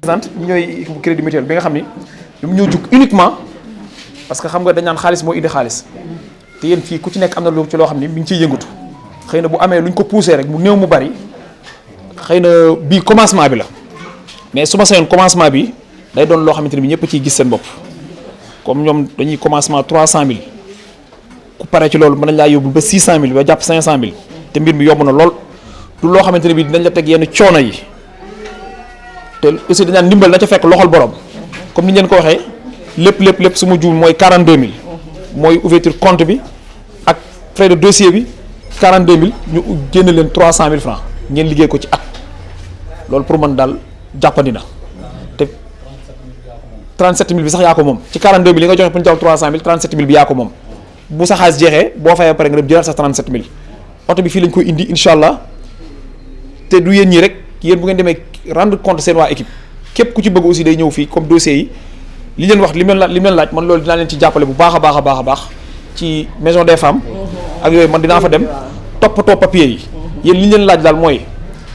présente ñi ñooy équipe crédit mutuel bi nga xam ni ñoom ñoo jug uniquement parce que xam nga dañ naan xaalis moo indi xaalis te yéen fii ku ci nekk am na lu ci loo xam ni mi ngi ciy yëngatu xëy na bu amee lu ñu ko poussé rek mu néew mu bari xëy na bii commencement bi la mais su ma sañoon commencement bi day doon loo xamante ne bi ñëpp ciy gis seen bopp comme ñoom dañuy commencement 300000 ku pare ci loolu mën nañ laa yóbbu ba 600000 ba jàpp 500000 te mbir mi yomb na lool du loo xamante ne bi dinañ la teg yenn coono yi te aussi dañ naan ndimbal na ca fekk loxol borom comme ni ñu leen ko waxee lépp su ma juum mooy 42000 mooy ouverture compte bi ak frais de dossier bi 42000 ñu génn leen 300000 francs ngeen liggéey ko ci at loolu pour man daal jàppandi na te 37000 bi sax yaa ko moom ci 42000 yi nga joxe pour ñu jox 300000 37000 bi yaa ko moom bu sa xaalis jeexee boo fayee pare nga dem jëlaat sa 37000 oto bi fii lañ koy indi incha allah te du yéen ñii rek yéen bu ngeen demee rendre compte seen waa équipe képp ku ci bëgg aussi day ñëw fii comme dossier yi li leen wax li leen laaj man loolu dinaa leen ci jàppale bu baax a baax ci maison des femmes ak yooyu man dinaa fa dem toppatoo papier yi yéen li leen laaj daal mooy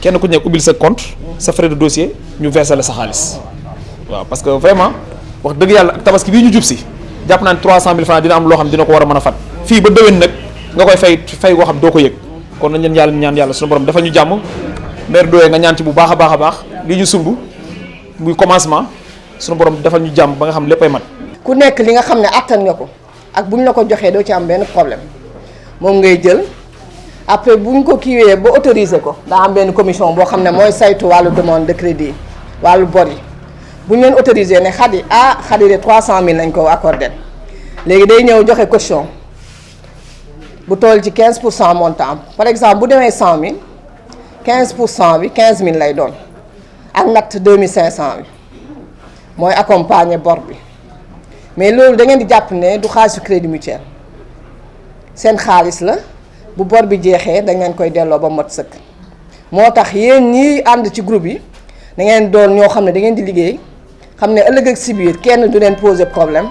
kenn ku nekk ubbil sa compte sa frais de dossier ñu verser la sa xaalis waaw parce que vraiment wax dëgg yàlla ak tabaski bii ñu jub si jàpp naa ne 300000 francs dina am loo xam dina ko war a mën a fat fii ba déwén nag nga koy fay goo xam doo ko yëg kon nañ leen yàlla ñaan yàlla suñu borom dafa ñu jàmm maire Ndoye nga ñaan ci bu baax a baax lii ñu sumb muy commencement suñu borom defal ñu jàmm ba nga xam léppay mat. ku nekk li nga xam ne attan nga ko ak bu ñu la ko joxee doo ci am benn problème moom ngay jël après bu ñu ko kiiwee ba autorisé ko daa am benn commission boo xam ne mooy saytu wàllu demande de crédit wàllu bor yi bu ñu leen autorisé ne Khady Khady de 300000 lañ ko accordé léegi day ñëw joxe caution bu toll ci 15% montant par exemple bu demee 100000 15% bi 15000 lay doon ak natt 2500 bi mooy accompagner bor bi mais loolu da ngeen di jàpp ne du xaalisu crédit mutuel seen xaalis la bu bor bi jeexee dañ leen koy delloo ba mot sëkk moo tax yéen ñi ànd ci groupe yi da ngeen doon ñoo xam ne da ngeen di liggéey xam ne ëllëg ak si biir kenn du leen poser problème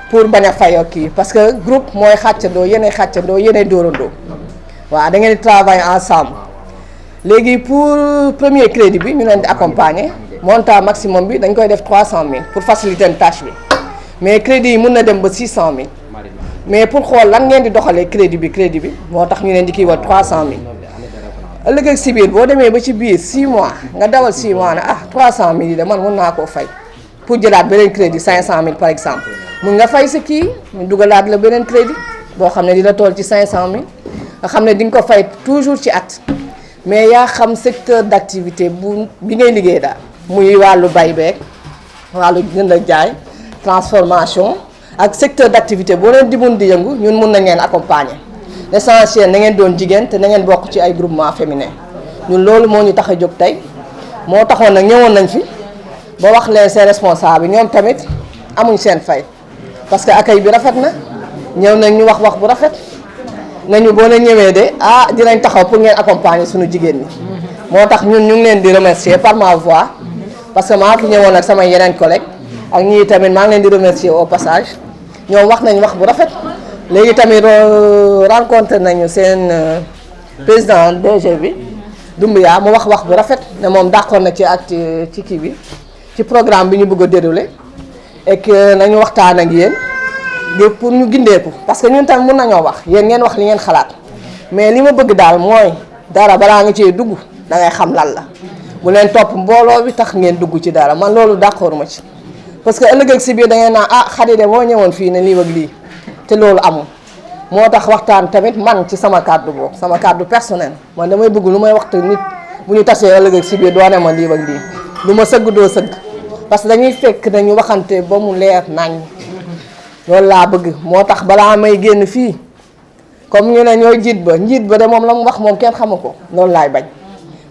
pour bañ a fayoo kii parce que groupe mooy xàccandoo yéenay xàccandoo yéenay dóorandoo waaw da ngeen di travailler ensemble léegi pour premier crédit bi ñu leen di accompagner montant maximum bi dañ koy def 300000 pour faciliter tâche bi mais crédit yi mun na dem ba 600000 mais pour xool lan ngeen di doxalee crédit bi moo tax ñu leen di kii wa 300000 ëllëg ak si biir boo demee ba ci biir 6 mois nga dawal 6 mois ne 300000 yi de man mun naa koo fay pour jëlaat beneen crédit 500000 par exemple mun nga fay sa kii ñu dugalaat la beneen crédit boo xam ne dina toll ci 500000 nga xam ne di nga ko fay toujours ci at mais yaa xam secteur d'activité bi ngay liggéey daal muy wàllu bay beeg wàllu jënd ak jaay transformation ak secteur d'activité boo leen di mun di yëngu ñun mun nañ leen accompagner l'essentiel na ngeen doon jigéen te na ngeen bokk ci ay groupement féminin ñun loolu moo ñu tax a jóg tey moo taxoon nag ñëwoon nañ fi ba wax leen seen responsable ñoom tamit amuñ seen fay parce que accueil bi rafet na ñëw nañ ñu wax bu rafet nañu boo leen ñëwee de dinañ taxaw pour ngeen accompagner suñu jigéen ñi moo tax ñun ñu ngi leen di remercier par ma voix parce que maa fi ñëwoon ak samay yeneen collègues ak ñii tamit maa ngi leen di remercier au passage ñoom wax nañ wax bu rafet léegi tamit rencontré nañu seen président DG bi Doumbia mu wax bu rafet ne moom d'accord na ci ak ci kii bi ci programme bi ñu bëgg a dérouler et que nañu waxtaan ak yéen pour ñu gindeeku parce que ñun tamit mun nañoo wax yéen ngeen wax li ngeen xalaat mais li ma bëgg daal mooy dara balaa nga cee dugg da ngay xam lan la bu leen topp mbooloo bi tax ngeen dugg ci dara man loolu d'accord ma ci parce que ëllëg ak si biir da ngeen naan Khady de boo ñëwoon fii ne lii ak lii te loolu amul moo tax waxtaan tamit man ci sama kàddu boobu sama kàddu personnel man damay bëgg lu may waxtu nit bu ñu tasee ëllëg ak si biir doo ne ma lii ak lii lu ma sëgg doo sëgg parce que dañuy fekk nañu waxante ba mu leer nañ loolu laa bëgg moo tax balaa may génn fii comme ñu ne ñooy njiit ba de moom la mu wax moom kenn xamu ko loolu laay bañ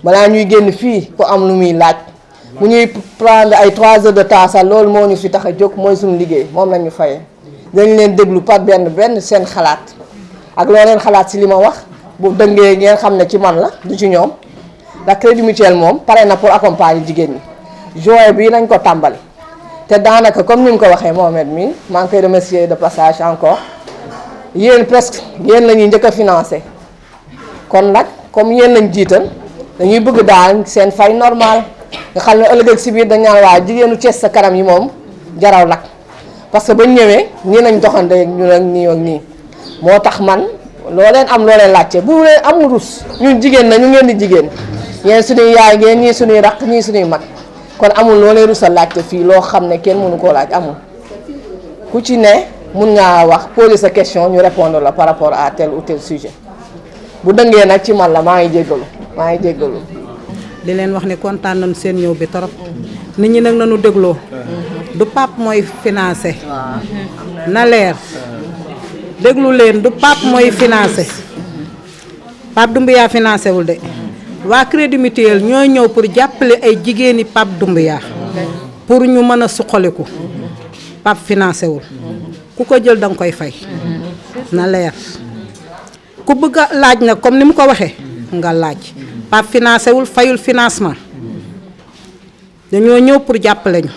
balaa ñuy génn fii ku am lu muy laaj bu ñuy prendre ay 3 heures de temps sax loolu moo ñu fi tax a jóg mooy suñu liggéey moom la ñu fayee dañ leen déglu par benn seen xalaat ak loo leen xalaat si li ma wax bu dëngee ngeen xam ne ci man la du ci ñoom ndax crédit mutuel moom pare na pour accompagner jigéen ñi juin bii nañ ko tàmbali te daanaka comme ni mu ko waxee Mohamed mi maa ngi koy remercier de passage encore yéen presque yéen la ñuy njëkk a financé kon nag comme yéen lañ jiital dañuy bëgg daal seen fay normal nga xam ne ëllëg ak si biir dañ naan waa jigéenu Thiès sa kanam yi moom jaraw lak parce que bañ ñëwee nii lañ doxante ak ñun ak nii ak nii moo tax man loo leen am loo leen laajte bu leen am rus ñun jigéen na ñu ngeen di jigéen yéen suñuy yaay ngeen ñii suñuy raq ñii suñuy mag kon amul loo leen rus a laajte fii loo xam ne kenn mënu koo laaj amul ku ci ne mun ngaa wax poser sa question ñu répondre la par rapport à tel ou tel sujet bu dëngee nag ci man la maa ngi jéggalu di leen wax ne kontaan nañu seen ñëw bi torop nit ñi nag nañu dégloo du Pape mooy financé na leer déglu leen du Pape mooy financé Pape Doumbouya financé wul de waa Crédit Mutuel ñoo ñëw pour jàppale ay jigéeni Pape Doumbouya pour ñu mën a suqaliku Pape financé wul ku ko jël danga koy fay na leer ku bëgg a laaj nag comme ni mu ko waxee nga laaj Pape financé wul fayul financement dañoo ñëw pour jàppale ñu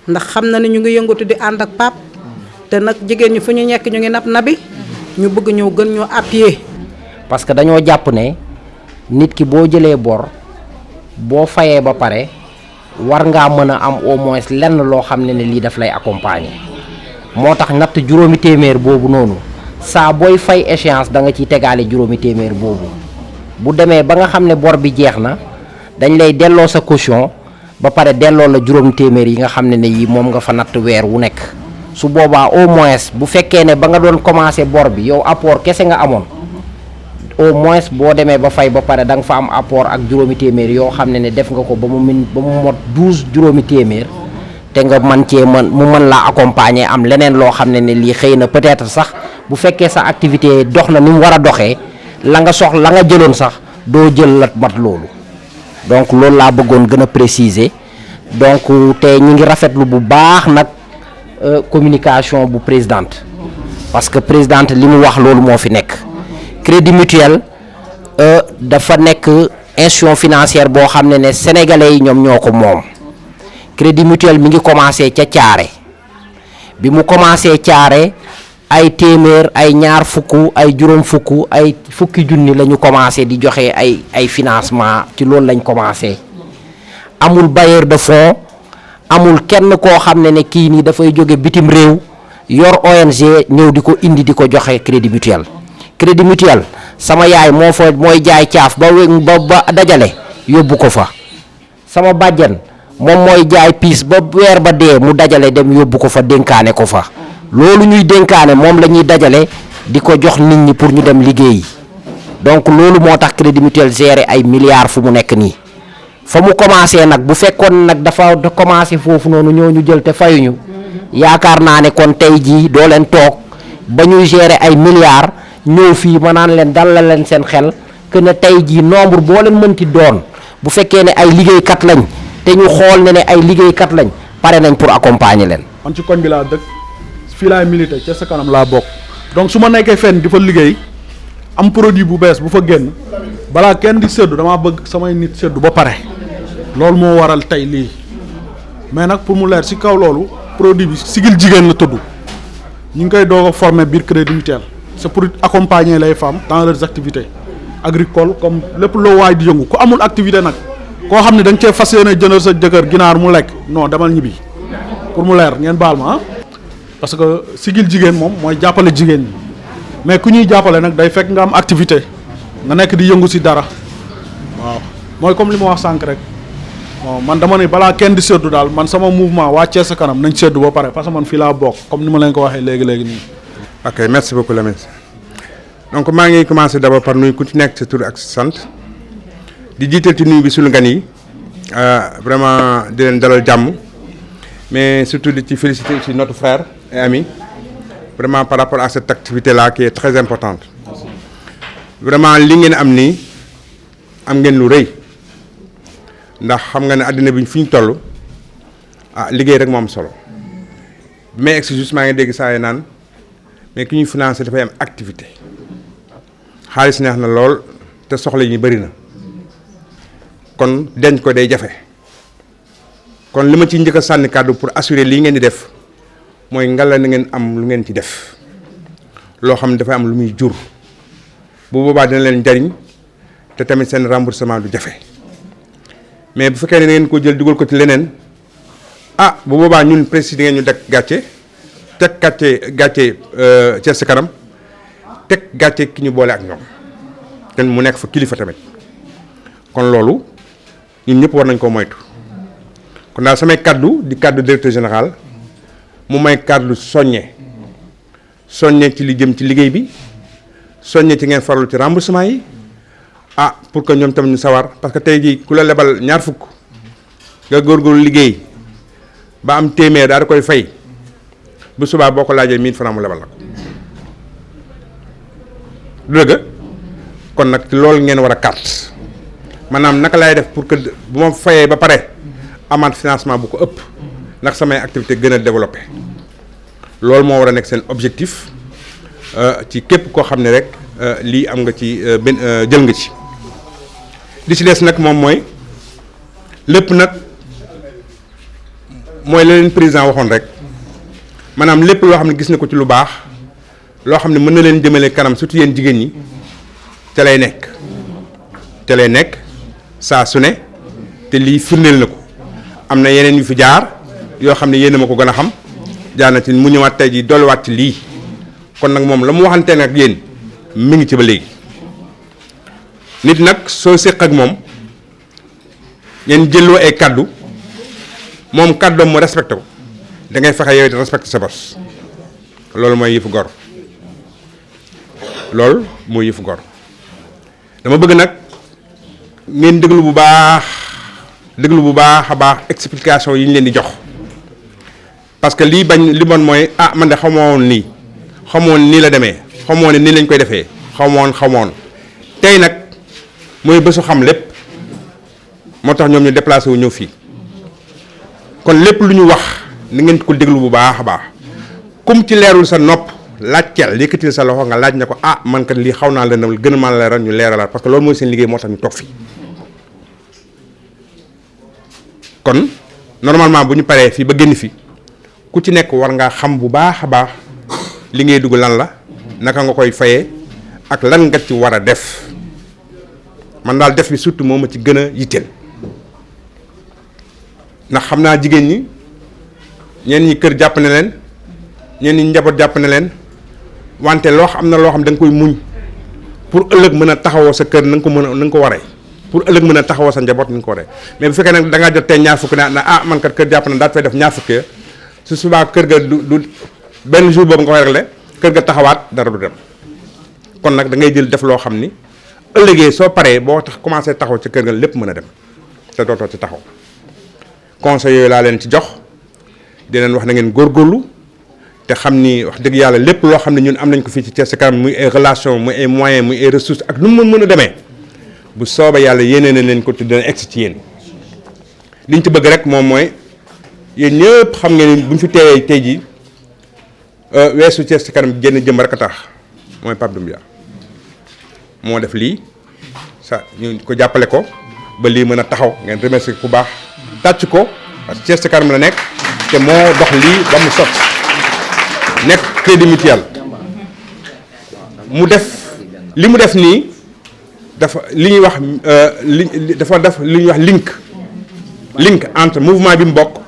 ndax xam na ne ñu ngi yëngatu di ànd ak Pape te nag jigéen ñi fu ñu nekk ñu ngi nabi ñu bëgg ñëw gën ñoo appuyer. parce que dañoo jàpp ne nit ki boo jëlee bor boo fayee ba pare war ngaa mën a am au moins lenn loo xam ne lii daf lay accompagner moo tax natt juróomi téeméer boobu noonu saa booy fay échéance da nga ciy tegaale juróomi téeméer boobu bu demee ba nga xam ne bor bi jeex na dañ lay delloo sa caution ba pare delloo la juróomi téeméer yi nga xam ne yi moom nga fa natt weer wu nekk su boobaa au moins bu fekkee ne ba nga doon commencé bor bi yow apport kese nga amoon au moins boo demee ba fay ba pare da nga fa am apport ak juróomi téeméer yoo xam ne def nga ko ba mu mot 12 juróomi téeméer te nga mu mën laa accompagner am leneen loo xam ne lii xëy na peut-être sax bu fekkee sa activité dox na ni mu war a doxee la nga jëloon sax doo jël la mat loolu donc loolu laa bëggoon gën a préciser donc te ñu ngi rafetlu bu baax nag communication bu présidente parce que présidente li mu wax loolu moo fi nekk Crédit Mutuel dafa nekk institution financière boo xam ne sénégalais yi ñoom ñoo ko moom Crédit Mutuel mi ngi commencé ca Thiaré bi mu commencé Thiaré ay téeméer ay ñaar fukk ay juróom fukk ay fukki junni la ñu commencé di joxe ay financement ci loolu lañ commencé amul bailleur de fonds amul kenn koo xam ne kii nii dafay jóge bitim réew yor ONG ñëw di ko indi di ko joxe Crédit Mutuel. Crédit Mutuel sama yaay mooy jaay caaf ba dajale yóbbu ko fa sama bàjjen moom mooy jaay piis ba weer ba dee mu dajale dem yóbbu ko fa dénkaane ko fa loolu ñuy dénkaane moom la ñuy dajale di ko jox nit ñi pour ñu dem liggéeyi donc loolu moo tax Crédit Mutuel gérer ay milliards fu mu nekk nii fa mu commencé nag bu fekkoon nag dafa commencé foofu noonu ñoo ñu jël te fayuñu yaakaar naa ne kon tey jii doo leen toog ba ñuy gérer ay milliards ñëw fii ma naan leen dalal leen seen xel que ne tey jii nombre boo leen mënti doon bu fekkee ne ay liggéeykat lañ te ñu xool ne ay liggéeykat lañ pare nañ pour accompagner leen. man ci koñ bi laa dëkk fii laay milité ca sa kanam laa bokk donc su ma nekkee fenn di fa liggéey am produit bu bees bu fa génn balaa kenn di séddu damaa bëgg samay nit séddu ba pare loolu moo waral tey lii mais nag pour mu leer si kaw loolu produit bi sigil jigéen la tudd ñu ngi koy doog a former biir Crédit Mutuel. c'est pour accompagner les femmes dans leurs activités agricoles comme lépp loo waay di yëngu ku amul activité nag koo xam ne da nga cee fas yéene jëndal sa jëkkër ginaar mu lekk non demal ñibbi pour mu leer ngeen baal ma parce que sigil jigéen moom mooy jàppale jigéen ñi mais ku ñuy jàppale nag day fekk nga am activité nga nekk di yëngu si dara waaw mooy comme li ma wax sànq rek bon man dama ne balaa kenn di séddu daal man sama mouvement waa Thiès sa kanam nañ séddu ba pare parce que man fii laa bokk comme ni ma leen ko waxee léegi nii. ok merci beaucoup Lamine donc maa ngi commencer d'abord par nuyu ku ci nekk sa tur ak sa sant di jiital ci nuyu bi suñu gan yi vraiment di leen dalal jàmm mais surtout di ci féliciter aussi notre frère et ami vraiment par rapport à cette activité là qui est très importante vraiment li ngeen am nii am ngeen lu rëy ndax xam nga ne àddina bi fi ñu toll liggéey rek moo am solo mais juste maa ngi dégg saa yi naan. mais ki ñuy financé dafay am activité xaalis neex na lool te soxla yi bëri na kon denc ko day jafe kon li ma ci njëkk a sànni kàddu pour assurer lii ngeen di def mooy ngalla na ngeen am lu ngeen ci def loo xam ne dafay am lu muy jur bu boobaa dina leen njariñ te tamit seen remboursement du jafe mais bu fekkee ne da ngeen ko jël dugal ko ci leneen bu boobaa ñun président ngeen ñu teg gàcce Thiès Ca Kanam teg gàcce ki ñu boole ak ñoom te mu nekk fa kilifa tamit kon loolu ñun ñëpp war nañ koo moytu kon daal samay kaddu di kaddu directeur général mu may kaddu soññe ci li jëm ci liggéey bi soññe ci ngeen farlu ci remboursement yi pour que ñoom tamit ñu sawar parce que tey jii ku la lebal ñaar fukk nga góorgóorlu liggéey ba am téeméer daal di koy fay bu subaa boo ko laajee 1000 francs mu lebal la ko du dëgg kon nag loolu ngeen war a carte maanaam naka laay def pour que bu ma fayee ba pare amaat financement bu ko ëpp ndax samay activité gën a développé loolu moo war a nekk seen objectif ci képp koo xam ne rek lii am nga ci jël nga ci li ci des nag moom mooy lépp nag mooy la leen président waxoon rek maanaam lépp loo xam ne gis na ko ci lu baax loo xam ne mën na leen jëmale kanam surtout yéen jigéen ñi te lay nekk saa su ne te lii firndeel na ko am na yeneen yu fi jaar yoo xam ne yéen a ma ko gën a xam jaar na ci mu ñëwaat tey ji dolliwaat ci lii kon nag moom la mu waxante nag yéen mi ngi ci ba léegi nit nag soo séq ak moom ngeen jëloo ay kaddu moom kaddoom mu respecté ko da ngay fexe yow di respecté sa bos loolu mooy yëfu gor dama bëgg nag ngeen déglu bu baax a baax explication yi ñu leen di jox parce que lii li bon mooy man de xamoon nii la demee xamoon ne nii lañ koy defee xamoon tey nag mooy bésu xam lépp moo tax ñoom ñu déplacé wu ñëw fii kon lépp lu ñu wax ni ngeen ko déglu bu baax a baax kum ci leerul sa nopp laajteel yëkkatil sa loxo nga laaj ne ko man kat lii xaw naa lëndam gën a ma leeral ñu leeralaat parce que loolu mooy seen liggéey moo tax ñu toog fii kon normalement bu ñu paree fii ba génn fi ku ci nekk war ngaa xam bu baax a baax li ngay dugg lan la naka nga koy fayee ak lan nga ci war a def man daal def bi surtout moo ma ci gën a yitteel ndax xam naa jigéen ñi ñenn ñi kër jàpp na leen ñenn ñi njaboot jàpp na leen wante am na loo xam da nga koy muñ pour ëllëg mën a taxawoo sa kër na nga ko waree pour ëllëg mën a taxawoo sa njaboot ni nga ko waree mais bu fekkee nag da ngaa jot tey ñaar fukk ne man kat kër jàpp na daal fay def ñaar fukk su subaa kër ga du benn jour boobu nga koy réglé kër ga taxawaat dara du dem kon nag da ngay jël def loo xam ni ëllëgee soo paree boo tax commencé taxaw ci kër ga lépp mën a dem te dootoo ci taxaw conseil yooyu laa leen ci jox di leen wax na ngeen góorgóorlu te xam ni wax dëgg yàlla lépp loo xam ne ñun am nañ ko fii ci Thiès Ca Kanam muy ay relation muy ay moyens muy ay ressources ak nu mu mën a demee bu soobee yàlla yéenee na leen ko te dina egsi ci yéen liñ ci bëgg rek moom mooy yéen ñëpp xam ngeen ni bu ñu fi teewee tey jii weesu Thiès Ca Kanam génn jëm rek a tax mooy Pape Doumbia moo def lii ñu ko jàppale ko ba lii mën a taxaw ngeen remercier ku baax tàcc ko parce que Thiès Ca Kanam la nekk te moo dox lii ba mu sotti nekk crédit mutuel mu def li mu def nii dafa li ñuy wax dafa def li ñuy wax link entre mouvement bi mu bokk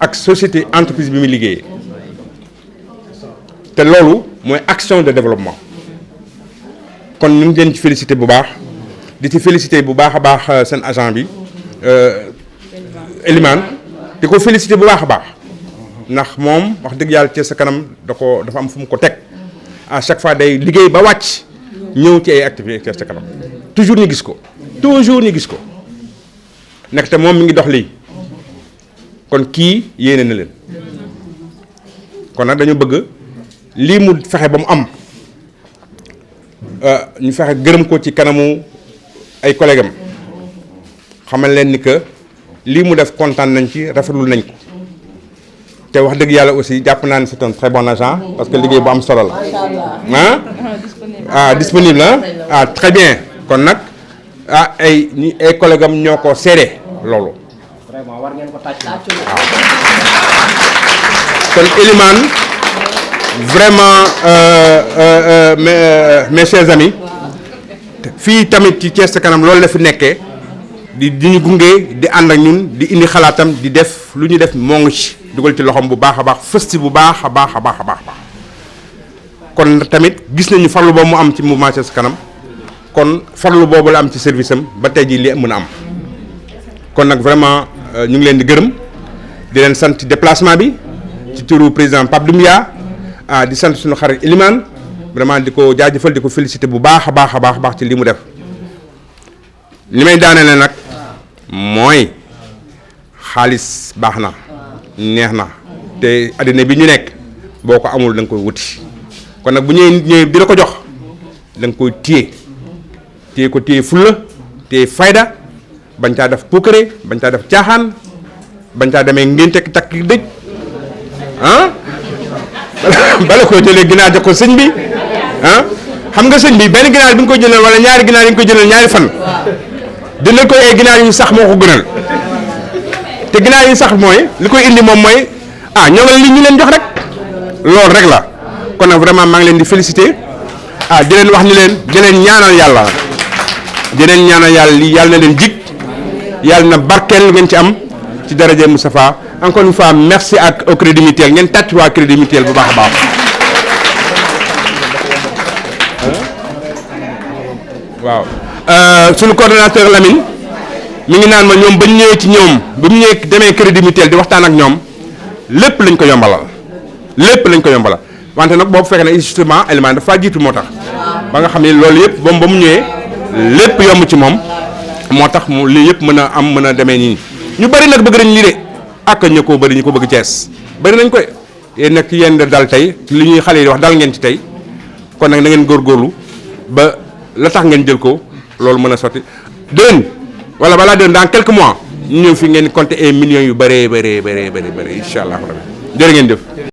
ak société entreprise bi muy liggéeyee te loolu mooy action de développement kon ñu ngi leen ci félicité bu baax di ci félicité bu baax a baax seen agent bi Elimane di ko félicité bu baax a baax ndax moom wax dëgg yàlla Thiès Ca Kanam dafa am fu mu ko teg à chaque fois day liggéey ba wàcc ñëw ci ay activités Thiès Ca Kanam toujours ñu gis ko nekk te moom mi ngi dox lii kon kii yéene na leen kon nag dañu bëgg lii mu fexe ba mu am ñu fexe gërëm ko ci kanamu ay collègues am xamal leen ni que lii mu def kontaan nañ ci rafetlu nañ ko te wax dëgg yàlla aussi jàpp naa ne c'est un très bon agent parce que liggéey bu am solo la disponible très bien kon nag ay collègues am ñoo ko seede loolu vraiment war ngeen ko tàcc kon Elimane vraiment mes chers amis fii tamit ci Thiès Ca Kanam loolu la fi nekkee di ñu gunge di ànd ak ñun di indi xalaatam di def lu ñu def moo ngi ci dugal ci loxoom bu baax a baax fësti bu baax a baax a baax a baax kon tamit gis nañu farlu boobu mu am ci mouvement Ca Kanam kon farlu boobu la am ci service am ba tey jii li mën a am kon nag vraiment ñu ngi leen di gërëm di leen sant déplacement bi ci turu président Pape Doumbia di sant suñu xarit Elimane vraiment di ko jaajëfal di ko féliciter bu baax a baax a baax ci li mu def li may daanele nag mooy xaalis baax na neex na te àddina bi ñu nekk boo ko amul da nga koy wuti kon nag bu ñëwee di la ko jox da nga koy téye ko téye fulla téye fayda bañ caa def puukare bañ caa def caaxaan bañ caa demee ngénte takk dëj bala ko jëlee ginaar jox ko sëñ bi xam nga sëñ bi benn ginaar bi nga koy jëlal wala ñaari ginaar yi nga koy jëlal ñaari fan dina koy ay ginaar yu sax moo ko gënal te ginaar yu sax mooy li koy indi moom mooy ñoo ngi li ñu leen jox rek loolu rek la kon nag vraiment maa ngi leen di féliciter di leen wax ni leen di leen ñaanal yàlla lii yàlla na leen jig yàlla na barkeel ngeen ci am ci daraje Moustapha encore une fois merci ak au Crédit Mutuel ngeen tàcc waa Crédit Mutuel bu baax a baax. waaw sunu coordonnateur Lamine mi ngi naan ma ñoom ba ñu ñëwee ci ñoom ba mu ñëwee demee Crédit Mutuel di waxtaan ak ñoom lépp lañ ko yombalal wante nag boobu fekk na justement élément dafa jiitu moo tax ba nga xam ne loolu yëpp ba mu ñëwee lépp yomb ci moom moo tax mu lii yëpp mën a demee nii ñu bari nag bëgg nañ lii de ak ñu ko bëri ñu ko bëgg Thiès bëri nañ ko yéen nag yéen dal tey li ñuy xale yi wax dal ngeen ci tey kon nag na ngeen góorgóorlu ba la tax ngeen jël ko loolu mën a sotti déwén wala balaa déwén dans quelques mois ñu ñëw fi ngeen compter ay millions yu bëree incha allah jërë ngeen jëf.